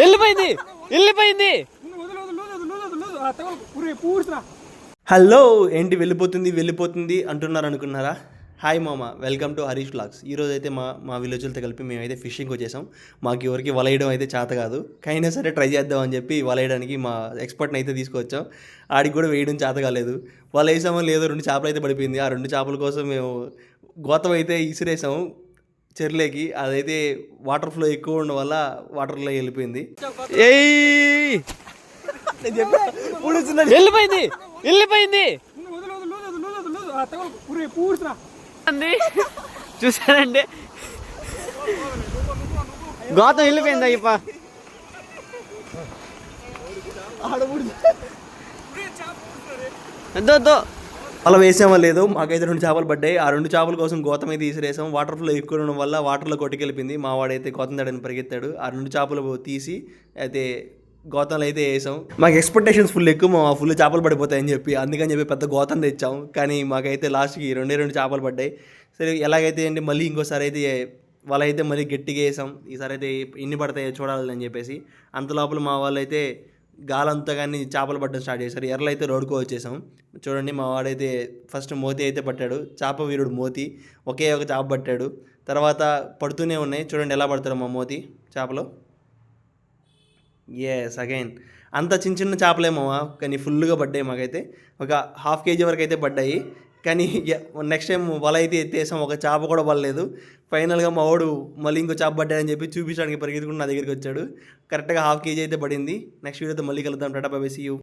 వెళ్ళిపోయింది వెళ్ళిపోయింది. హలో, ఏంటి వెళ్ళిపోతుంది వెళ్ళిపోతుంది అంటున్నారు అనుకున్నారా? హాయ్ మామ, వెల్కమ్ టు హరీష్ వ్లాగ్స్. ఈరోజు అయితే మా విలేజ్లతో కలిపి మేమైతే ఫిషింగ్ వచ్చేసాం. మాకు ఎవరికి వల వేయడం అయితే చేత కాదు, కైనా సరే ట్రై చేద్దామని చెప్పి వల వేయడానికి మా ఎక్స్పర్ట్ని అయితే తీసుకొచ్చాం. ఆడికి కూడా వేయడం చేత కాలేదు. వల వేసామో లేదో 2 చేపలు అయితే పడిపోయింది. ఆ 2 చేపల కోసం మేము గోతం అయితే ఇసిరేసాము చెర్లేకి. అదైతే వాటర్ ఫ్లో ఎక్కువ ఉండడం వల్ల వాటర్లో వెళ్ళిపోయింది. వెళ్ళిపోయింది వెళ్ళిపోయింది. చూసానండి, గోతం వెళ్ళిపోయింది. అయ్యప్ప వద్దు అలా వేసామో లేదో మాకైతే 2 చేపలు పడ్డాయి. ఆ 2 చేపల కోసం గోతం అయితే తీసిరేసాం. వాటర్ ఫ్లో ఎక్కువ ఉండడం వల్ల వాటర్లో కొట్టుకెళ్ళిపోయింది. మా వాడైతే గోతం తడని పరిగెత్తాడు. ఆ 2 చేపలు తీసి అయితే గోతంలో అయితే వేసాం. మాకు ఎక్స్పెక్టేషన్స్ ఫుల్ ఎక్కువ, మా ఫుల్ చేపలు పడిపోతాయని చెప్పి అందుకని చెప్పి పెద్ద గోతం తెచ్చాం. కానీ మాకైతే లాస్ట్కి 2 చేపలు పడ్డాయి. సరే, ఎలాగైతే అండి మళ్ళీ ఇంకోసారి అయితే వాళ్ళ అయితే మళ్ళీ గట్టిగా వేసాం. ఈసారి అయితే ఎన్ని పడతాయో చూడాలని చెప్పేసి అంత లోపల మా వాళ్ళు అయితే గాలంతా కానీ చేపలు పట్టడం స్టార్ట్ చేశారు. ఎర్రలు అయితే రోడ్కో వచ్చేసాం. చూడండి, మా వాడైతే ఫస్ట్ మోతి అయితే పట్టాడు. చేప వీరుడు మోతి ఒకే ఒక చేప పట్టాడు. తర్వాత పడుతూనే ఉన్నాయి. చూడండి ఎలా పడతాడు మా మోతి చేపలు. ఎస్, అగైన్ అంత చిన్న చిన్న చేపలేమో కానీ ఫుల్గా పడ్డాయి. మాకైతే ఒక ½ kg వరకు అయితే పడ్డాయి. కానీ నెక్స్ట్ టైం వల అయితే ఎత్తేసాం, ఒక చేప కూడా పడలేదు. ఫైనల్గా మా వాడు మళ్ళీ ఇంకో చేప పడ్డాడని చెప్పి చూపించడానికి పరిగెత్తుకుంటూ నా దగ్గరికి వచ్చాడు. కరెక్ట్గా ½ kg అయితే పడింది. నెక్స్ట్ వీడియోతో మళ్ళీ కలుద్దాం. టాటా బై బై, సీ యూ.